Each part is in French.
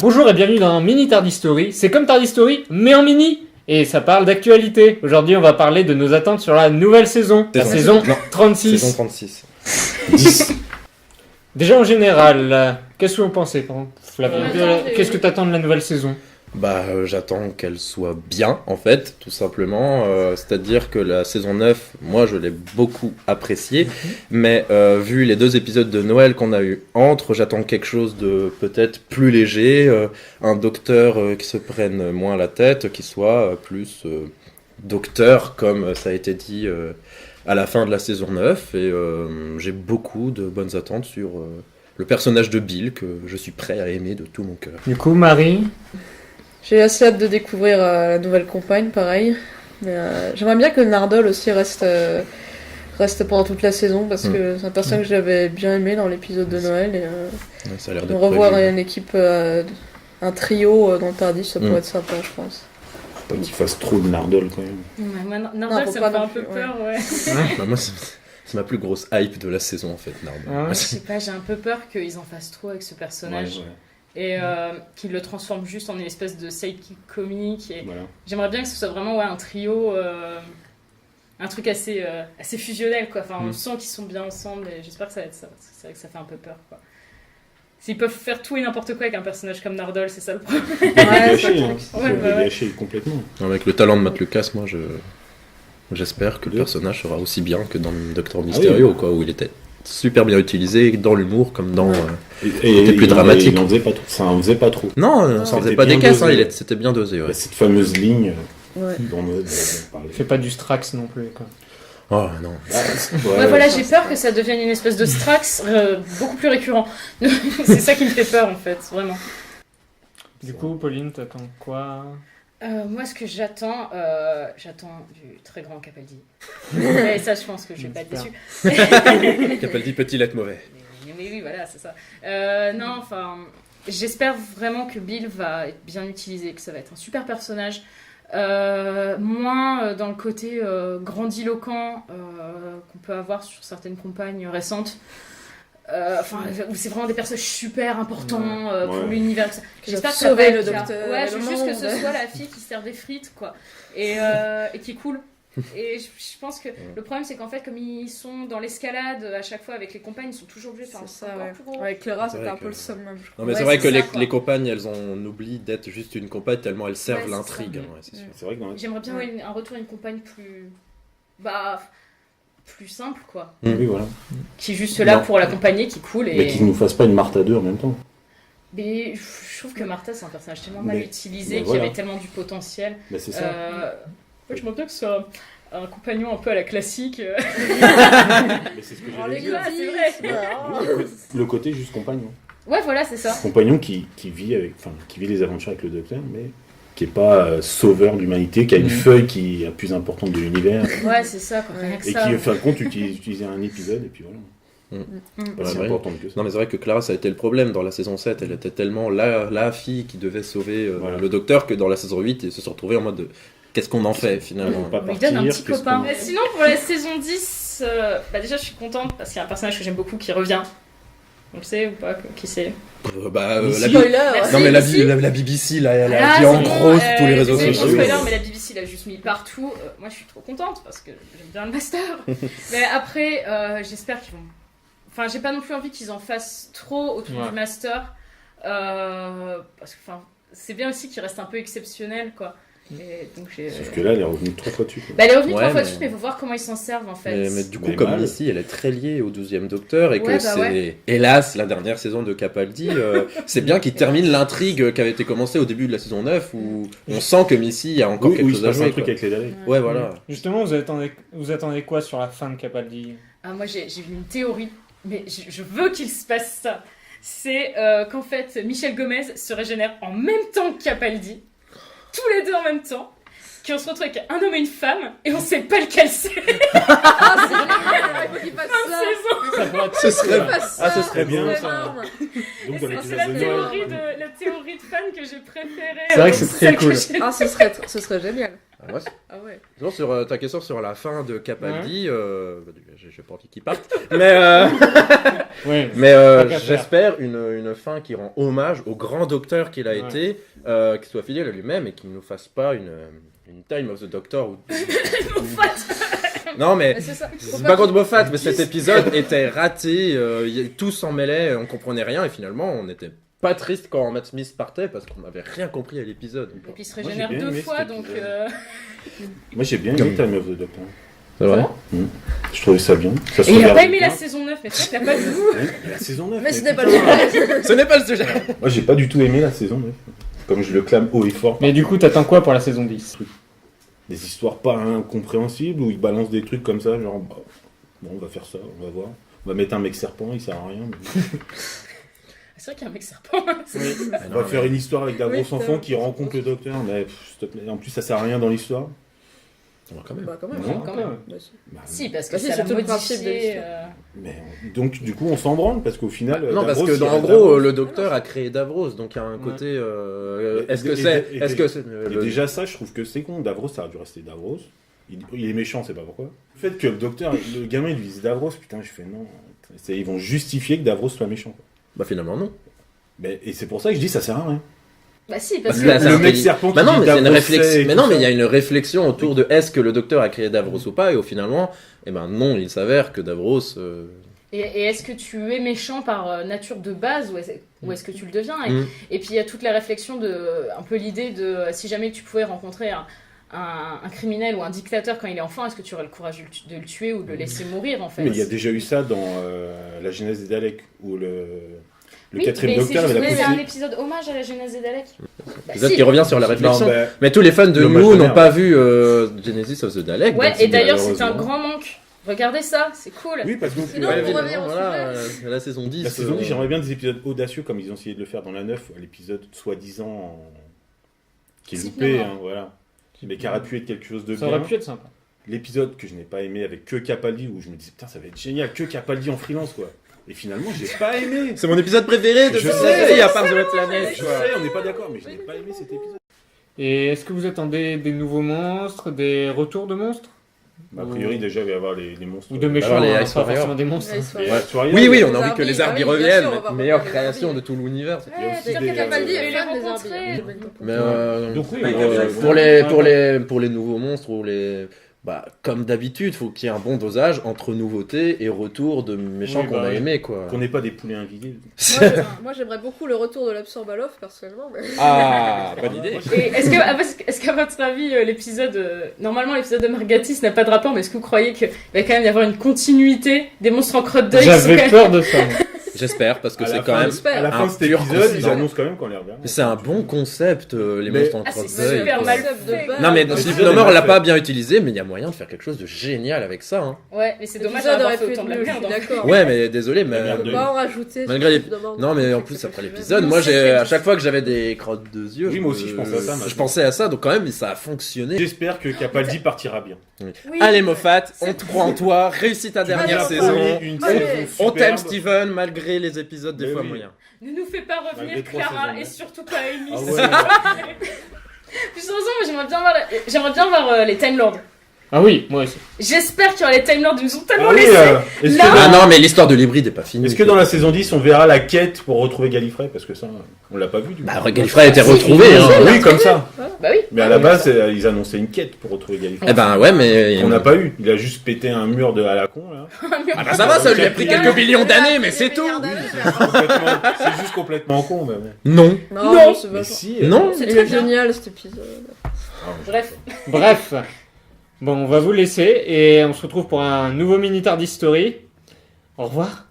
Bonjour et bienvenue dans Mini Tardy Story. C'est comme Tardy Story, mais en mini. Et ça parle d'actualité. Aujourd'hui, on va parler de nos attentes sur la nouvelle saison. La saison 36. Saison 36. 10. Déjà en général, qu'est-ce que vous en pensez, Flavien? Qu'est-ce que tu attends de la nouvelle saison? J'attends qu'elle soit bien, en fait, tout simplement. C'est-à-dire que la saison 9, moi, je l'ai beaucoup appréciée. Mais vu les 2 épisodes de Noël qu'on a eu entre, j'attends quelque chose de peut-être plus léger. Un docteur qui se prenne moins la tête, qui soit plus docteur, comme ça a été dit à la fin de la saison 9. Et j'ai beaucoup de bonnes attentes sur le personnage de Bill, que je suis prêt à aimer de tout mon cœur. Du coup, Marie? J'ai assez hâte de découvrir la nouvelle compagne, pareil. Mais, j'aimerais bien que Nardole aussi reste pendant toute la saison, parce que c'est un personnage que j'avais bien aimé dans l'épisode de Noël. Et, Ça a l'air de d'être revoir prévu. une équipe, un trio dans le Tardis, ça pourrait être sympa, je pense. Faut pas qu'il fasse trop de Nardole quand même. Ouais, Non, Nardole, faut ça pas me fait non un peu plus, peur, ouais. Moi, c'est ma plus grosse hype de la saison, en fait, Nardole. Ah ouais. Je sais pas, j'ai un peu peur qu'ils en fassent trop avec ce personnage. Ouais. Et qu'ils le transforment juste en une espèce de sidekick comique. Et Voilà. j'aimerais bien que ce soit vraiment un trio, un truc assez fusionnel, quoi. Enfin, on sent qu'ils sont bien ensemble et j'espère que ça va être ça. Parce que c'est vrai que ça fait un peu peur, quoi. S'ils peuvent faire tout et n'importe quoi avec un personnage comme Nardole, c'est ça le problème. Faut le gâcher, hein. Faut Ouais, le ouais. gâcher complètement. Avec le talent de Matt Lucas, moi, j'espère que le personnage sera aussi bien que dans Docteur Mysterio, quoi, où il était super bien utilisé, dans l'humour comme dans... Et plus dramatique. Il en faisait pas trop. Ça en faisait pas trop. Non, ça en faisait C'était pas des bien caisses, dosé. c'était bien dosé, ouais. Cette fameuse ligne Ouais. dont on parlait. Fais pas du Strax non plus, quoi. Oh non. Ouais, voilà, j'ai peur que ça devienne une espèce de Strax beaucoup plus récurrent. C'est ça qui me fait peur, en fait, vraiment. Du coup, Pauline, t'attends quoi? Moi, ce que j'attends du très grand Capaldi. Et ça, je pense que je vais pas être déçue. Capaldi peut-il être mauvais? Mais oui, voilà, c'est ça. Non, enfin, j'espère vraiment que Bill va être bien utilisé, que ça va être un super personnage. Moins dans le côté grandiloquent qu'on peut avoir sur certaines compagnes récentes. Où c'est vraiment des personnages super importants pour Ouais. l'univers. J'espère que ça sauver va le être là. docteur, Ouais, je le veux juste que monde. ce soit la fille qui sert des frites, quoi. Et qui est cool. Et je pense que le problème, c'est qu'en fait, comme ils sont dans l'escalade à chaque fois avec les compagnes, ils sont toujours obligés de faire un C'est truc ça, encore ouais. plus gros. Avec Clara, C'est c'était vrai un que- peu le summum, je crois. Non, mais c'est Ouais, vrai c'est que ça, quoi. les compagnes, elles on oublie d'être juste une compagne tellement elles servent Ouais, c'est l'intrigue. ça. Hein, ouais, c'est sûr. C'est vrai que dans la... J'aimerais bien un retour à une compagne plus. Plus simple, quoi. Oui, voilà. Qui est juste là Non. pour l'accompagner, qui est cool. Mais qu'ils nous fassent pas une Martha 2 en même temps. Mais je trouve que Martha, c'est un personnage tellement mal Mais- utilisé, mais qui voilà. avait tellement du potentiel. Bah, c'est ça. Ouais, je m'en bien que ce soit un compagnon un peu à la classique. Mais c'est ce que Oh, j'allais les dire. gars, c'est vrai. Le côté juste compagnon. Ouais, voilà, c'est ça. Compagnon qui vit les aventures avec le docteur, mais qui est pas sauveur de l'humanité, qui a une feuille qui est la plus importante de l'univers, Ouais, c'est ça, quoi. Rien que et ça. qui, en fin de compte, utilisait un épisode, et puis voilà. Pas Ouais, si ouais. importante que ça. Non, mais c'est vrai que Clara, ça a été le problème dans la saison 7. Elle était tellement la fille qui devait sauver Voilà. le docteur que dans la saison 8, ils se sont retrouvés en mode de, qu'est-ce qu'on en fait On finalement? peut pas On lui donne un partir, petit qu'est-ce copain. qu'on- Mais sinon, pour la saison 10, déjà, je suis contente parce qu'il y a un personnage que j'aime beaucoup qui revient. On le sait ou pas qui c'est? La Spoiler. Merci. Non, mais Merci. la BBC, là, elle Ah, a dit en c'est bon, gros sur tous les réseaux désolé, sociaux. gros spoiler, mais la BBC l'a juste mis partout. Moi, je suis trop contente parce que j'aime bien le master. Mais après, j'espère qu'ils vont. Enfin, j'ai pas non plus envie qu'ils en fassent trop autour Ouais. du master. Parce que, enfin, c'est bien aussi qu'il reste un peu exceptionnel, quoi. Et donc, Sauf que là, elle est revenue 3 fois dessus. quoi. Bah, elle est revenue Ouais, 3 fois mais- dessus, mais faut voir comment ils s'en servent en fait. Mais du coup, Mais comme mal. Missy, elle est très liée au 12e Docteur et que Ouais, bah c'est, ouais. hélas, la dernière saison de Capaldi, c'est bien qu'il termine l'intrigue qui avait été commencée au début de la saison 9 où on sent que Missy a encore Oui, quelque il se chose à passe un jouer. truc quoi. avec les Daleks. Ouais, voilà. Justement, vous attendez quoi sur la fin de Capaldi? Ah, moi j'ai vu une théorie, mais je veux qu'il se passe ça. C'est qu'en fait Michel Gomez se régénère en même temps que Capaldi, tous les deux en même temps, qu'on se retrouve avec un homme et une femme, et on sait pas lequel c'est. Ah, c'est génial, il faut qu'il fasse Fin de ça. saison. Ça pourrait être- Ce serait, Ah, ce serait bien, c'est ça. énorme. Donc, dans C'est l'épisode la de théorie, Noël. la théorie de fan que j'ai préférée. C'est vrai que c'est très celle que cool. j'ai- Ah, ce serait génial. Ah, moi, Ah ouais. Non, sur ta question sur la fin de Capaldi, j'ai pas envie qu'il parte, mais, Ouais. mais Tant qu'à faire. j'espère une fin qui rend hommage au grand docteur qu'il a été, qui soit fidèle à lui-même et qu'il ne nous fasse pas une Time of the Doctor. Non, mais Mais c'est ça. c'est pas contre Moffat, mais cet épisode était raté, tout s'en mêlait, on comprenait rien et finalement on était pas triste quand Matt Smith partait parce qu'on n'avait rien compris à l'épisode. Et puis il se Moi, j'ai régénère bien 2 aimé fois, cet donc... épisode. Moi j'ai bien aimé Time of the Doctor. C'est vrai. Je trouvais ça bien. Ça se Et il a regarde pas aimé bien. la saison 9, mais toi t'as pas vu. Ouais, la saison 9. Mais ce n'est pas putain. le sujet. Ce n'est pas le sujet. Moi j'ai pas du tout aimé la saison 9. Comme je le clame haut et fort. Mais du coup, t'attends quoi pour la saison 10? Des histoires pas incompréhensibles où ils balancent des trucs comme ça, genre bon on va faire ça, on va voir. On va mettre un mec serpent, il sert à rien. mais- C'est vrai qu'il y a un mec serpent. On va faire une histoire avec Davros Oui, enfant qui rencontre le docteur, mais s'il te plaît. En plus ça sert à rien dans l'histoire. Quand même. Bah, quand même. Non. Quand même. Bah, si. Bah, Si, parce que Bah si, ça c'est l'a tout le principe de modifié. l'histoire. Mais donc du coup on s'en branle parce qu'au final. Non, parce Davros, que il en reste gros, Davros. le docteur a créé Davros, donc il y a un côté. Est-ce que Et- c'est. et- Est-ce que c'est. Et déjà ça, je trouve que c'est con. Davros, ça aurait dû rester Davros. Il est méchant, c'est pas pourquoi. Le fait que le docteur, le gamin, il lui dise Davros, putain, je fais non. Ils vont justifier que Davros soit méchant. Quoi. Bah finalement, non. Et c'est pour ça que je dis ça sert à rien. Bah si, parce Parce que... que là, c'est le un mec pays- serpent Bah qui non, dit mais c'est une Davros réflexion. sait et Mais tout non, mais il y ça. a une réflexion autour de est-ce que le docteur a créé Davros ou pas, et au finalement, eh ben non, il s'avère que Davros. Et est-ce que tu es méchant par nature de base ou est-ce que tu le deviens Mm. Et puis il y a toute la réflexion de... Un peu l'idée de si jamais tu pouvais rencontrer un criminel ou un dictateur quand il est enfant, est-ce que tu aurais le courage de le tuer ou de le laisser mourir en fait? Mais il y a déjà eu ça dans la Genèse des Daleks, où le Oui, quatrième mais docteur c'est avait la juste- c'est un possibilité. épisode hommage à la Genèse des Daleks. Bah, Épisode si. qui revient sur la réflexion. Non, bah, Mais tous les fans de L'hommage Nous de n'ont merde. pas vu Genesis of the Dalek. Ouais, donc et d'ailleurs c'est un malheureusement. grand manque. Regardez ça, c'est cool. Oui, parce que Sinon, Ouais, on évidemment, revient au voilà, la saison 10. la saison 10, j'aimerais bien des épisodes audacieux comme ils ont essayé de le faire dans la 9, l'épisode soi-disant qui est Type loupé, Nova. hein, voilà. Mais qui aurait pu être quelque chose de Ça bien. aurait pu être sympa. L'épisode que je n'ai pas aimé avec que Capaldi, où je me disais putain, ça va être génial, que Capaldi en freelance quoi. Et finalement, j'ai pas aimé. C'est mon épisode préféré de Je toute sais, la série, à part de la planète. Je sais, on n'est pas d'accord, mais je n'ai pas aimé cet épisode. Et est-ce que vous attendez des nouveaux monstres, des retours de monstres? Bah, a priori, déjà, il va y avoir les monstres. Ou de méchants, Alors, les hein, Ice pas Warriors. forcément des monstres. Ouais, hein. soit- Ouais, soirée, Oui, oui, il on a Les envie que les Arby, Arby ah oui, bien reviennent. sûr, on va Meilleure regarder les création Arby. de tout l'univers. y a Ouais, aussi c'est-à-dire des- que Capaldi Et est les fan des rencontrer. Arby. Mais Donc, oui, pour les bah, comme d'habitude, faut qu'il y ait un bon dosage entre nouveautés et retour de méchants Oui, qu'on bah a oui. aimés, quoi. qu'on n'ait pas des poulets invidés. Moi, j'aimerais beaucoup le retour de l'Absorbaloff, personnellement. Mais... Ah, bonne idée. Et est-ce qu'à votre avis, normalement l'épisode de Margatis n'a pas de rapport, mais est-ce que vous croyez qu'il va quand même y avoir une continuité des monstres en crotte d'œil qui sont quand J'avais même- peur de ça. moi. J'espère, parce que À c'est la quand fin, même. à la un fin de cet pur épisode, ils concept. annoncent quand même qu'on les reverra. C'est un bon concept, les Mais- monstres en Ah, crotte c'est d'œil. super quoi. mal Concept de fait. base. Non, mais L'épisode Steve est Nomor mal l'a fait. pas bien utilisé, mais il y a moyen de faire quelque chose de génial avec ça. Hein. Ouais, mais c'est dommage L'épisode d'avoir aurait fait pu autant être de la mieux, je merde. suis hein. d'accord. Ouais, mais désolé, mais. La merde On peut de- pas en rajouter. Malgré les- je demande. Non, mais en plus, après l'épisode, moi, à chaque fois que j'avais des crottes de yeux, Oui, moi aussi, je pensais à ça, Je maintenant. pensais à ça, donc quand même, ça a fonctionné. J'espère que Capaldi partira bien. Oui. Allez, Moffat, on te croit en toi, réussis ta Tu nous dernière as saison. promis une Allez. saison On t'aime, superbe. Steven, malgré les épisodes des Mais fois oui. moyens. Ne nous fais pas revenir Malgré 3 Clara saisons. et surtout pas Amy. Ah s'il ouais. te plaît. Plus sérieusement, moi j'aimerais bien voir les Time Lords. Ah oui, moi aussi. J'espère qu'il y aura les Time Lords, ils nous ont tellement Ah oui, laissé. est-ce Là- que Ah non, mais l'histoire de l'hybride est pas finie. Est-ce que dans la saison 10, on verra la quête pour retrouver Gallifrey? Parce que ça, on l'a pas vu du coup. Bah, Gallifrey a été retrouvé, hein. Oui, comme ça. Bah oui. Mais à la base, ils annonçaient une quête pour retrouver Gallifrey. Eh ben ouais, mais. On n'a pas eu. Il a juste pété un mur à la con, là. Ah bah ça va, ça lui a pris quelques millions d'années, mais c'est tout. C'est juste complètement con, mais bon. Non. Non, Non. c'est Mais vachement. si. Non. C'est Il très est bien. génial cet épisode. Bref. Bref. Bon, on va vous laisser et on se retrouve pour un nouveau mini Tardis Story. Au revoir.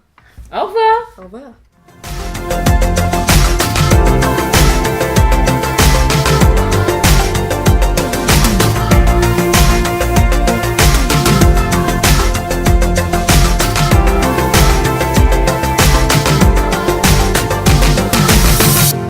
Au revoir. Au revoir.